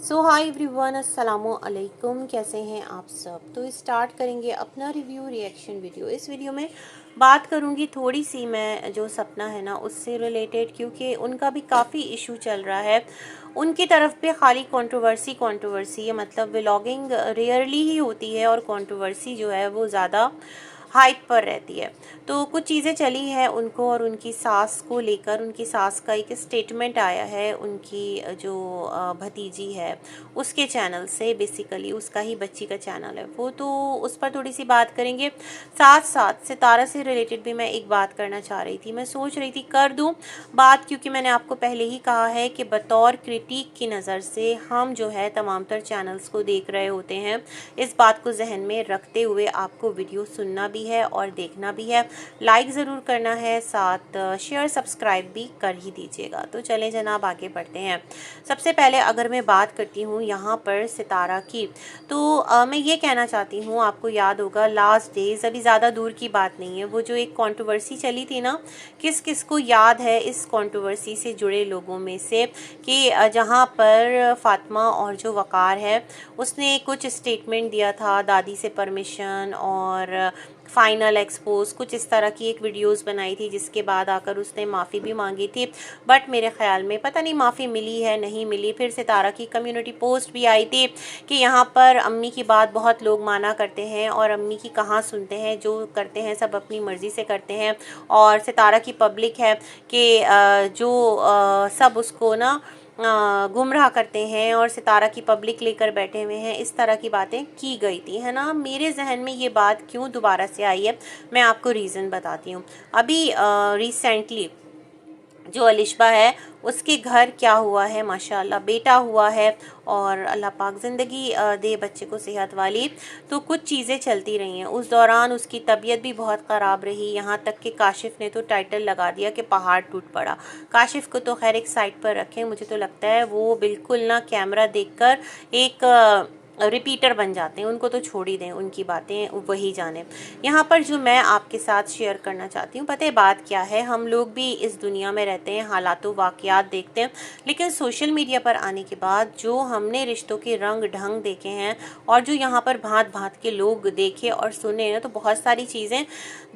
सो hi everyone, अस्सलामु अलैकुम। कैसे हैं आप सब? तो स्टार्ट करेंगे अपना रिव्यू रिएक्शन वीडियो। इस वीडियो में बात करूंगी थोड़ी सी मैं जो सपना है ना उससे रिलेटेड, क्योंकि उनका भी काफ़ी इशू चल रहा है। उनकी तरफ पे खाली कंट्रोवर्सी है, मतलब व्लॉगिंग रेयरली ही होती है और कंट्रोवर्सी जो है वो ज़्यादा हाइप पर रहती है। तो कुछ चीज़ें चली हैं उनको और उनकी सास को लेकर। उनकी सास का एक स्टेटमेंट आया है उनकी जो भतीजी है उसके चैनल से, बेसिकली उसका ही बच्ची का चैनल है वो, तो उस पर थोड़ी सी बात करेंगे। साथ साथ सितारा से रिलेटेड भी मैं एक बात करना चाह रही थी, मैं सोच रही थी कर दूं बात, क्योंकि मैंने आपको पहले ही कहा है कि बतौर क्रिटिक की नज़र से हम जो है तमाम तर चैनल्स को देख रहे होते हैं। इस बात को जहन में रखते हुए आपको वीडियो सुनना भी है और देखना भी है। लाइक ज़रूर करना है, साथ शेयर सब्सक्राइब भी कर ही दीजिएगा। तो चलें जनाब, आगे बढ़ते हैं। सबसे पहले अगर मैं बात करती हूँ यहाँ पर सितारा की, तो मैं ये कहना चाहती हूँ, आपको याद होगा लास्ट डेज, अभी ज़्यादा दूर की बात नहीं है, वो जो एक कंट्रोवर्सी चली थी ना, किस किस को याद है इस कंट्रोवर्सी से जुड़े लोगों में से, कि जहाँ पर फातिमा और जो वक़ार है उसने कुछ स्टेटमेंट दिया था, दादी से परमिशन और फाइनल एक्सपोज कुछ इस तरह की एक वीडियोस बनाई थी, जिसके बाद आकर उसने माफ़ी भी मांगी थी। बट मेरे ख्याल में पता नहीं माफ़ी मिली है नहीं मिली। फिर सितारा की कम्युनिटी पोस्ट भी आई थी कि यहाँ पर अम्मी की बात बहुत लोग माना करते हैं और अम्मी की कहाँ सुनते हैं, जो करते हैं सब अपनी मर्ज़ी से करते हैं। और सितारा की पब्लिक है कि जो सब उसको ना गुमराह करते हैं और सितारा की पब्लिक लेकर बैठे हुए हैं, इस तरह की बातें की गई थी, है ना। मेरे जहन में ये बात क्यों दोबारा से आई है, मैं आपको रीज़न बताती हूँ। अभी रिसेंटली जो अलिशबा है उसके घर क्या हुआ है, माशाल्लाह बेटा हुआ है, और अल्लाह पाक ज़िंदगी दे बच्चे को सेहत वाली। तो कुछ चीज़ें चलती रही हैं, उस दौरान उसकी तबीयत भी बहुत ख़राब रही, यहाँ तक कि काशिफ़ ने तो टाइटल लगा दिया कि पहाड़ टूट पड़ा। काशिफ़ को तो खैर एक साइड पर रखें, मुझे तो लगता है वो बिल्कुल ना कैमरा देखकर एक रिपीटर बन जाते हैं, उनको तो छोड़ ही दें, उनकी बातें वही जाने। यहाँ पर जो मैं आपके साथ शेयर करना चाहती हूँ, पता है बात क्या है, हम लोग भी इस दुनिया में रहते हैं, हालात वाक़यात देखते हैं, लेकिन सोशल मीडिया पर आने के बाद जो हमने रिश्तों के रंग ढंग देखे हैं और जो यहाँ पर भांत भांत के लोग देखे और सुने ना, तो बहुत सारी चीज़ें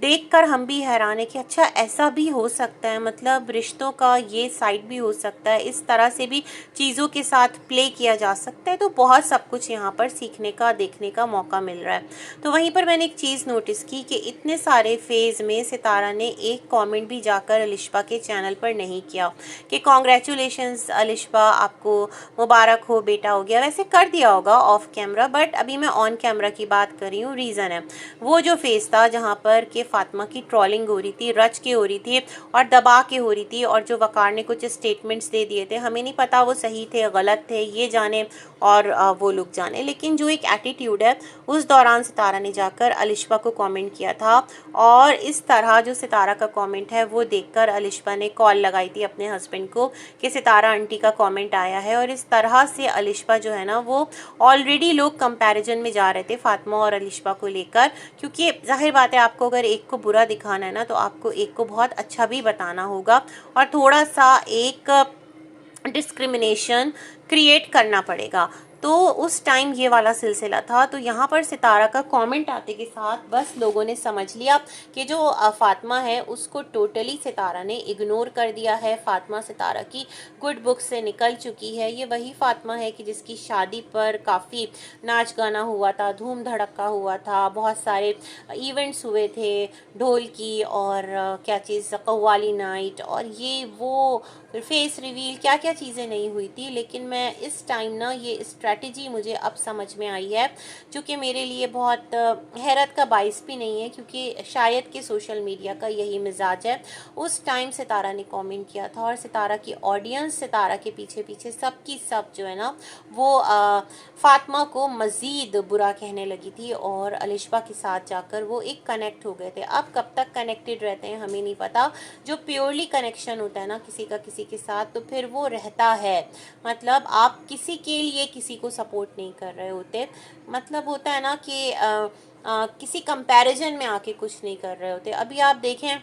देखकर हम भी हैरान है कि अच्छा ऐसा भी हो सकता है, मतलब रिश्तों का ये साइड भी हो सकता है, इस तरह से भी चीज़ों के साथ प्ले किया जा सकता है। तो बहुत सब कुछ यहाँ पर सीखने का देखने का मौका मिल रहा है। तो वहीं पर मैंने एक चीज़ नोटिस की कि इतने सारे फेज़ में सितारा ने एक कमेंट भी जाकर अलिशबा के चैनल पर नहीं किया कि कॉन्ग्रेचुलेशंस अलिशबा, आपको मुबारक हो, बेटा हो गया। वैसे कर दिया होगा ऑफ कैमरा, बट अभी मैं ऑन कैमरा की बात कर रही हूँ। रीज़न है वो जो फेज़ था जहाँ पर कि फातिमा की ट्रोलिंग हो रही थी, रच के हो रही थी और दबा के हो रही थी, और जो वकार ने कुछ स्टेटमेंट्स दे दिए थे, हमें नहीं पता वो सही थे गलत थे, ये जाने और वो लोग जाने, लेकिन जो एक एटीट्यूड है उस दौरान सितारा ने जाकर अलिशबा को कमेंट किया था। और इस तरह जो सितारा का कमेंट है वो देखकर अलिशबा ने कॉल लगाई थी अपने हस्बैंड को कि सितारा आंटी का कमेंट आया है। और इस तरह से अलिशबा जो है ना, वो ऑलरेडी लोग कंपैरिजन में जा रहे थे फातिमा और अलिशबा को लेकर, क्योंकि जाहिर बात है आपको अगर एक को बुरा दिखाना है ना, तो आपको एक को बहुत अच्छा भी बताना होगा और थोड़ा सा एक डिस्क्रिमिनेशन क्रिएट करना पड़ेगा। तो उस टाइम ये वाला सिलसिला था। तो यहाँ पर सितारा का कमेंट आते के साथ बस लोगों ने समझ लिया कि जो फातिमा है उसको टोटली सितारा ने इग्नोर कर दिया है। फातिमा सितारा की गुड बुक से निकल चुकी है। ये वही फातिमा है कि जिसकी शादी पर काफ़ी नाच गाना हुआ था, धूम धड़का हुआ था, बहुत सारे इवेंट्स हुए थे, ढोल की और क्या चीज़ कव्वाली नाइट और ये वो फेस रिवील, क्या क्या चीज़ें नहीं हुई थी। लेकिन मैं इस टाइम ना ये स्ट्रैटेजी मुझे अब समझ में आई है, जो कि मेरे लिए बहुत हैरत का बाइस भी नहीं है, क्योंकि शायद कि सोशल मीडिया का यही मिजाज है। उस टाइम सितारा ने कमेंट किया था और सितारा की ऑडियंस, सितारा के पीछे पीछे सबकी सब जो है ना, वो फातिमा को मज़ीद बुरा कहने लगी थी और अलिशबा के साथ जाकर वो एक कनेक्ट हो गए थे। अब कब तक कनेक्टेड रहते हैं हमें नहीं पता। जो प्योरली कनेक्शन होता है ना किसी का किसी के साथ, तो फिर वो रहता है। मतलब आप किसी के लिए किसी को सपोर्ट नहीं कर रहे होते, मतलब होता है ना कि किसी कंपैरिजन में आके कुछ नहीं कर रहे होते। अभी आप देखें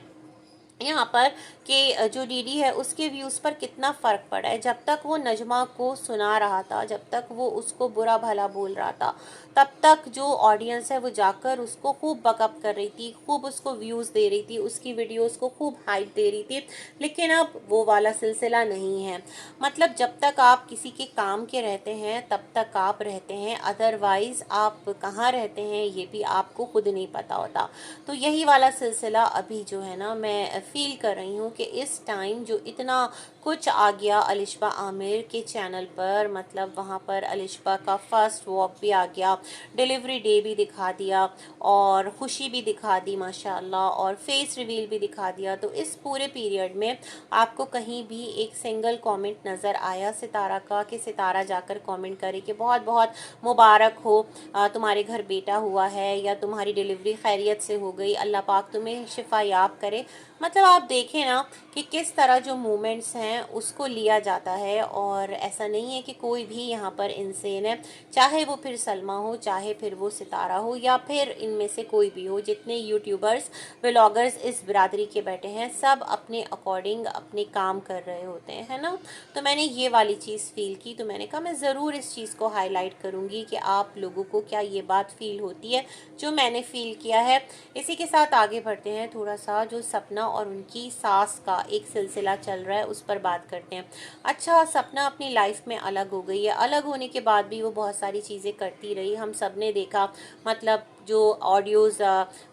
यहाँ पर कि जो डीडी है उसके व्यूज़ पर कितना फ़र्क पड़ा है। जब तक वो नजमा को सुना रहा था, जब तक वो उसको बुरा भला बोल रहा था, तब तक जो ऑडियंस है वो जाकर उसको खूब बकअप कर रही थी, खूब उसको व्यूज़ दे रही थी, उसकी वीडियोस को खूब हाइप दे रही थी। लेकिन अब वो वाला सिलसिला नहीं है। मतलब जब तक आप किसी के काम के रहते हैं तब तक आप रहते हैं, अदरवाइज़ आप कहाँ रहते हैं ये भी आपको खुद नहीं पता होता। तो यही वाला सिलसिला अभी जो है ना मैं फील कर रही हूँ कि इस टाइम जो इतना कुछ आ गया अलिशबा आमिर के चैनल पर, मतलब वहाँ पर अलिशबा का फर्स्ट वॉक भी आ गया, डिलीवरी डे भी दिखा दिया और खुशी भी दिखा दी माशाल्लाह, और फेस रिवील भी दिखा दिया। तो इस पूरे पीरियड में आपको कहीं भी एक सिंगल कमेंट नज़र आया सितारा का कि सितारा जाकर कमेंट करे कि बहुत बहुत मुबारक हो, तुम्हारे घर बेटा हुआ है या तुम्हारी डिलीवरी खैरियत से हो गई, अल्लाह पाक तुम्हें शिफा याब करे। मतलब आप देखें ना कि किस तरह जो मूवमेंट्स हैं उसको लिया जाता है, और ऐसा नहीं है कि कोई भी यहाँ पर इंसान है, चाहे वो फिर सलमा हो, चाहे फिर वो सितारा हो, या फिर इनमें से कोई भी हो। जितने यूट्यूबर्स व्लॉगर्स इस बिरादरी के बैठे हैं सब अपने अकॉर्डिंग अपने काम कर रहे होते हैं, है ना। तो मैंने ये वाली चीज़ फील की, तो मैंने कहा मैं ज़रूर इस चीज़ को हाईलाइट करूँगी कि आप लोगों को क्या ये बात फील होती है जो मैंने फील किया है। इसी के साथ आगे बढ़ते हैं, थोड़ा सा जो सपना और उनकी सास का एक सिलसिला चल रहा है उस पर बात करते हैं। अच्छा, सपना अपनी लाइफ में अलग हो गई है, अलग होने के बाद भी वो बहुत सारी चीज़ें करती रही, हम सब ने देखा। मतलब जो ऑडियोज़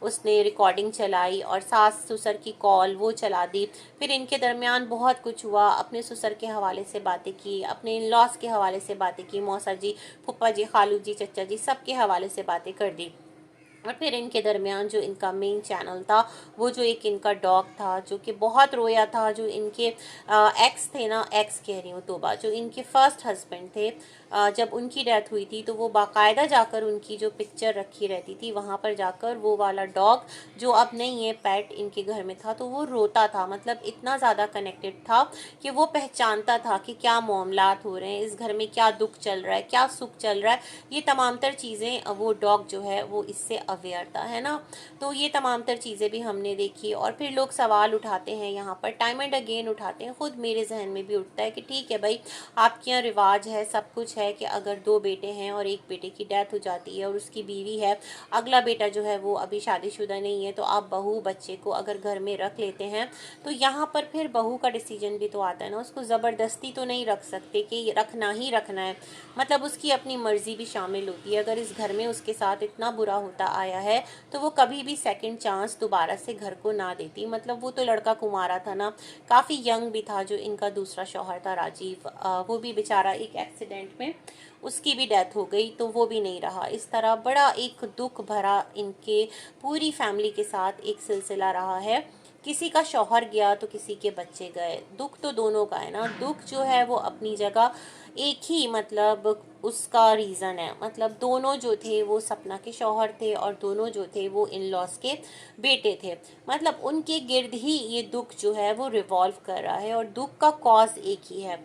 उसने रिकॉर्डिंग चलाई और सास ससुर की कॉल वो चला दी, फिर इनके दरमियान बहुत कुछ हुआ, अपने ससुर के हवाले से बातें की, अपने इन लॉस के हवाले से बातें की, मौसा जी, फूफा जी, खालू जी, चचा जी, सब के हवाले से बातें कर दी। और फिर इनके दरमियान जो इनका मेन चैनल था, वो जो एक इनका डॉग था जो कि बहुत रोया था, जो इनके एक्स थे ना, एक्स कह रही हूँ तोबा, जो इनके फर्स्ट हस्बैंड थे, जब उनकी डेथ हुई थी तो वो बाकायदा जाकर उनकी जो पिक्चर रखी रहती थी वहाँ पर जाकर वो वाला डॉग जो अब नहीं है पेट इनके घर में था, तो वो रोता था। मतलब इतना ज़्यादा कनेक्टेड था कि वो पहचानता था कि क्या मामलात हो रहे हैं इस घर में, क्या दुख चल रहा है, क्या सुख चल रहा है, ये तमाम तर चीज़ें वो डॉग जो है वो इससे अवेयर था, है ना। तो ये तमाम तर चीज़ें भी हमने देखी, और फिर लोग सवाल उठाते हैं यहाँ पर, टाइम एंड अगेन उठाते हैं, खुद मेरे जहन में भी उठता है कि ठीक है भाई, आपके यहाँ रिवाज है, सब कुछ है कि अगर दो बेटे हैं और एक बेटे की डेथ हो जाती है और उसकी बीवी है, अगला बेटा जो है वो अभी शादीशुदा नहीं है, तो आप बहू बच्चे को अगर घर में रख लेते हैं, तो यहाँ पर फिर बहू का डिसीजन भी तो आता है ना, उसको ज़बरदस्ती तो नहीं रख सकते कि रखना ही रखना है। मतलब उसकी अपनी मर्जी भी शामिल होती है। अगर इस घर में उसके साथ इतना बुरा होता आया है तो वो कभी भी सेकंड चांस दोबारा से घर को ना देती। मतलब वो तो लड़का कुमारा था ना, काफ़ी यंग भी था जो इनका दूसरा शौहर था राजीव, वो भी बेचारा एक एक्सीडेंट में उसकी भी डेथ हो गई, तो वो भी नहीं रहा। इस तरह बड़ा एक दुख भरा इनके पूरी फैमिली के साथ एक सिलसिला रहा है। किसी का शौहर गया तो किसी के बच्चे गए, दुख तो दोनों का है ना। दुख जो है वो अपनी जगह एक ही, मतलब उसका रीज़न है, मतलब दोनों जो थे वो सपना के शौहर थे और दोनों जो थे वो इन लॉस के बेटे थे। मतलब उनके गिर्द ही ये दुख जो है वो रिवॉल्व कर रहा है, और दुख का कॉज एक ही है।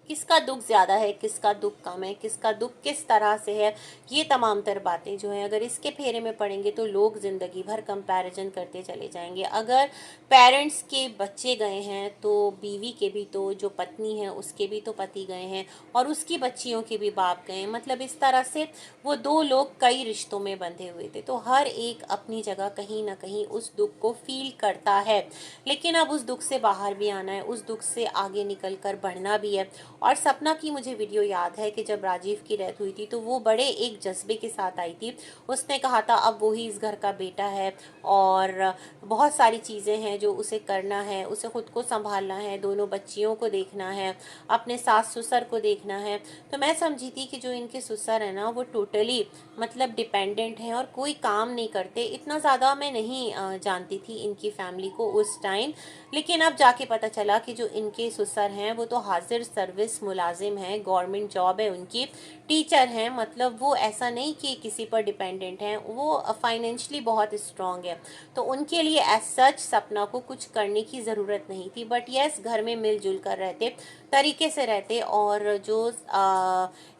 किसका दुख ज़्यादा है, किसका दुख कम है, किसका दुख किस तरह से है, ये तमाम तर बातें जो हैं अगर इसके फेरे में पड़ेंगे तो लोग ज़िंदगी भर कंपैरिजन करते चले जाएंगे। अगर पेरेंट्स के बच्चे गए हैं तो बीवी के भी, तो जो पत्नी है उसके भी तो पति गए हैं, और उसकी बच्चियों के भी बाप गए हैं। मतलब इस तरह से वो दो लोग कई रिश्तों में बंधे हुए थे, तो हर एक अपनी जगह कहीं ना कहीं उस दुख को फील करता है। लेकिन अब उस दुख से बाहर भी आना है, उस दुख से आगे निकल कर बढ़ना भी है। और सपना की मुझे वीडियो याद है कि जब राजीव की डेथ हुई थी तो वो बड़े एक जज्बे के साथ आई थी। उसने कहा था अब वो ही इस घर का बेटा है और बहुत सारी चीज़ें हैं जो उसे करना है, उसे खुद को संभालना है, दोनों बच्चियों को देखना है, अपने सास ससुर को देखना है। तो मैं समझी थी कि जो इनके ससुर है ना वो टोटली मतलब डिपेंडेंट हैं और कोई काम नहीं करते। इतना ज़्यादा मैं नहीं जानती थी इनकी फैमिली को उस टाइम, लेकिन अब जाके पता चला कि जो इनके ससुर हैं वो तो हाजिर सर्विस मुलाजिम हैं, गवर्नमेंट जॉब है उनकी, टीचर हैं। मतलब वो ऐसा नहीं कि किसी पर डिपेंडेंट हैं, वो फाइनेंशली बहुत स्ट्रांग है। तो उनके लिए एज सच सपना को कुछ करने की ज़रूरत नहीं थी, बट यस घर में मिलजुल कर रहते तरीके से रहते, और जो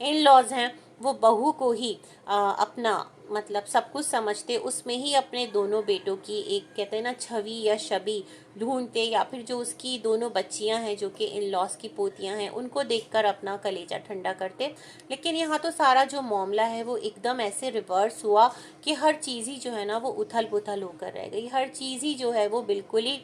इन लॉज हैं वो बहू को ही अपना मतलब सब कुछ समझते, उसमें ही अपने दोनों बेटों की एक कहते हैं ना छवि या छवि ढूंढते, या फिर जो उसकी दोनों बच्चियां हैं जो कि इन लॉज की पोतियां हैं उनको देखकर अपना कलेजा ठंडा करते। लेकिन यहाँ तो सारा जो मामला है वो एकदम ऐसे रिवर्स हुआ कि हर चीज़ ही जो है ना वो उथल पुथल होकर रह गई, हर चीज़ ही जो है वो बिल्कुल ही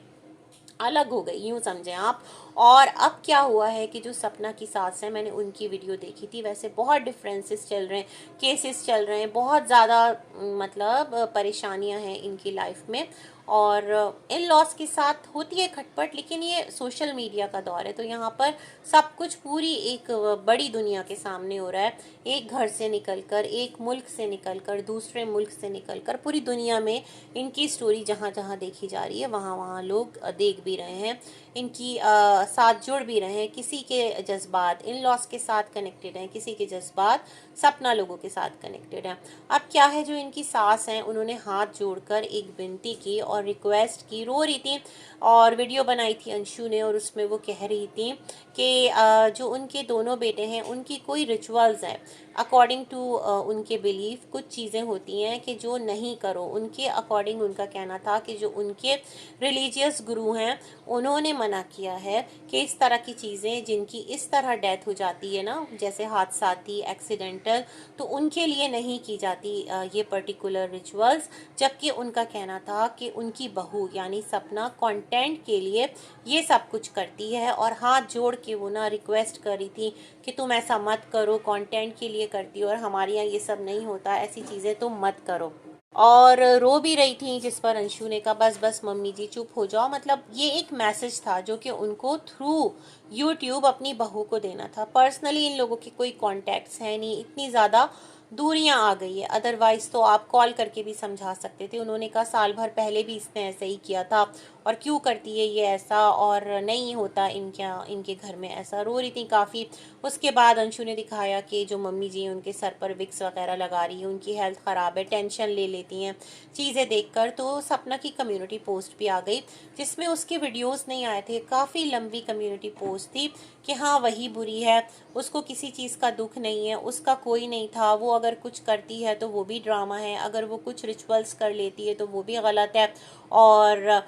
अलग हो गई, यूँ समझें आप। और अब क्या हुआ है कि जो सपना की सास है, मैंने उनकी वीडियो देखी थी, वैसे बहुत डिफरेंसेस चल रहे हैं, केसेस चल रहे हैं, बहुत ज़्यादा मतलब परेशानियां हैं इनकी लाइफ में। और इन लॉस के साथ होती है खटपट, लेकिन ये सोशल मीडिया का दौर है तो यहाँ पर सब कुछ पूरी एक बड़ी दुनिया के सामने हो रहा है। एक घर से निकलकर, एक मुल्क से निकलकर, दूसरे मुल्क से निकलकर पूरी दुनिया में इनकी स्टोरी जहाँ जहाँ देखी जा रही है वहाँ वहाँ लोग देख भी रहे हैं, इनकी साथ जुड़ भी रहे हैं। किसी के जज्बात इन लॉस के साथ कनेक्टेड हैं, किसी के जज्बात सपना लोगों के साथ कनेक्टेड हैं। अब क्या है, जो इनकी सास हैं उन्होंने हाथ जोड़कर एक विनती की और रिक्वेस्ट की, रो रही थी, और वीडियो बनाई थी अंशु ने, और उसमें वो कह रही थी कि जो उनके दोनों बेटे हैं उनकी कोई रिचुअल्स हैं, अकॉर्डिंग टू उनके बिलीफ कुछ चीज़ें होती हैं कि जो नहीं करो, उनके अकॉर्डिंग उनका कहना था कि जो उनके रिलीजियस गुरु हैं उन्होंने मना किया है कि इस तरह की चीज़ें जिनकी इस तरह डेथ हो जाती है ना, जैसे हादसाती एक्सीडेंटल, तो उनके लिए नहीं की जाती ये पर्टिकुलर रिचुअल्स। जबकि उनका कहना था कि उनकी बहू यानी सपना कंटेंट के लिए ये सब कुछ करती है, और हाथ जोड़ के वो ना रिक्वेस्ट कर रही थी कि तुम ऐसा मत करो, कंटेंट के लिए करती हो और हमारे यहाँ ये सब नहीं होता, ऐसी चीज़ें तुम मत करो। और रो भी रही थी, जिस पर अंशु ने कहा बस बस मम्मी जी चुप हो जाओ। मतलब ये एक मैसेज था जो कि उनको थ्रू यूट्यूब अपनी बहू को देना था। पर्सनली इन लोगों के कोई कॉन्टैक्ट्स हैं नहीं, इतनी ज़्यादा दूरियां आ गई है, अदरवाइज तो आप कॉल करके भी समझा सकते थे। उन्होंने कहा साल भर पहले भी इसने ऐसे ही किया था, और क्यों करती है ये ऐसा, और नहीं होता इनके घर में ऐसा। रो रही थी काफ़ी। उसके बाद अंशु ने दिखाया कि जो मम्मी जी उनके सर पर विक्स वगैरह लगा रही है, उनकी हेल्थ ख़राब है, टेंशन ले लेती हैं चीज़ें देखकर। तो सपना की कम्युनिटी पोस्ट भी आ गई जिसमें उसके वीडियोस नहीं आए थे, काफ़ी लंबी कम्युनिटी पोस्ट थी कि हाँ वही बुरी है, उसको किसी चीज़ का दुख नहीं है, उसका कोई नहीं था, वो अगर कुछ करती है तो वो भी ड्रामा है, अगर वो कुछ रिचुअल्स कर लेती है तो वो भी गलत है, और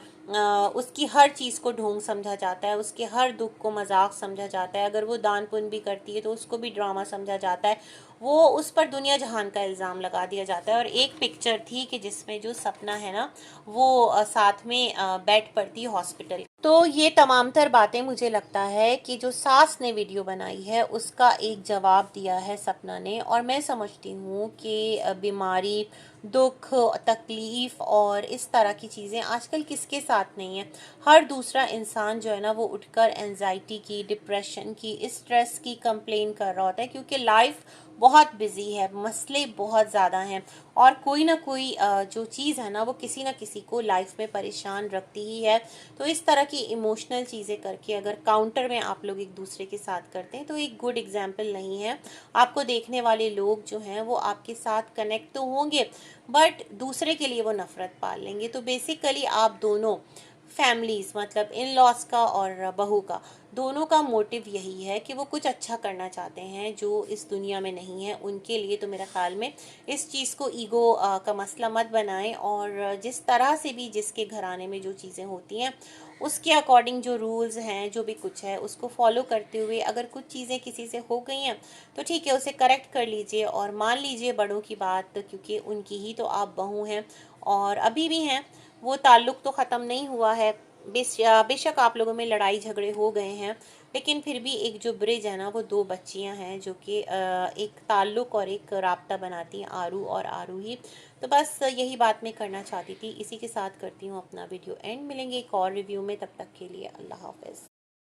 उसकी हर चीज़ को ढोंग समझा जाता है, उसके हर दुख को मजाक समझा जाता है, अगर वो दान पुण्य भी करती है तो उसको भी ड्रामा समझा जाता है, वो उस पर दुनिया जहान का इल्ज़ाम लगा दिया जाता है। और एक पिक्चर थी कि जिसमें जो सपना है ना वो साथ में बेड पर थी हॉस्पिटल। तो ये तमाम तर बातें मुझे लगता है कि जो सास ने वीडियो बनाई है उसका एक जवाब दिया है सपना ने। और मैं समझती हूँ कि बीमारी, दुख, तकलीफ़ और इस तरह की चीज़ें आजकल किसके साथ नहीं है। हर दूसरा इंसान जो है ना वो उठकर एंजाइटी की, डिप्रेशन की, स्ट्रेस की कंप्लेन कर रहा होता है, क्योंकि लाइफ बहुत बिजी है, मसले बहुत ज़्यादा हैं, और कोई ना कोई जो चीज़ है ना वो किसी ना किसी को लाइफ में परेशान रखती ही है। तो इस तरह की इमोशनल चीज़ें करके अगर काउंटर में आप लोग एक दूसरे के साथ करते हैं तो एक गुड एग्जाम्पल नहीं है। आपको देखने वाले लोग जो हैं वो आपके साथ कनेक्ट तो होंगे, बट दूसरे के लिए वो नफ़रत पाल लेंगे। तो बेसिकली आप दोनों फैमिलीज़, मतलब इन लॉस का और बहू का, दोनों का मोटिव यही है कि वो कुछ अच्छा करना चाहते हैं जो इस दुनिया में नहीं है उनके लिए। तो मेरा ख्याल में इस चीज़ को ईगो का मसला मत बनाएं, और जिस तरह से भी जिसके घराने में जो चीज़ें होती हैं उसके अकॉर्डिंग जो रूल्स हैं, जो भी कुछ है उसको फॉलो करते हुए अगर कुछ चीज़ें किसी से हो गई हैं तो ठीक है, उसे करेक्ट कर लीजिए और मान लीजिए बड़ों की बात, क्योंकि उनकी ही तो आप बहू हैं और अभी भी हैं। वो ताल्लुक़ तो ख़त्म नहीं हुआ है। बेशक आप लोगों में लड़ाई झगड़े हो गए हैं, लेकिन फिर भी एक जो ब्रिज है ना वो दो बच्चियां हैं जो कि एक ताल्लुक़ और एक राब्ता बनाती हैं, आरू और आरूही। तो बस यही बात मैं करना चाहती थी। इसी के साथ करती हूँ अपना वीडियो एंड। मिलेंगे एक और रिव्यू में, तब तक के लिए अल्लाह हाफ़िज़।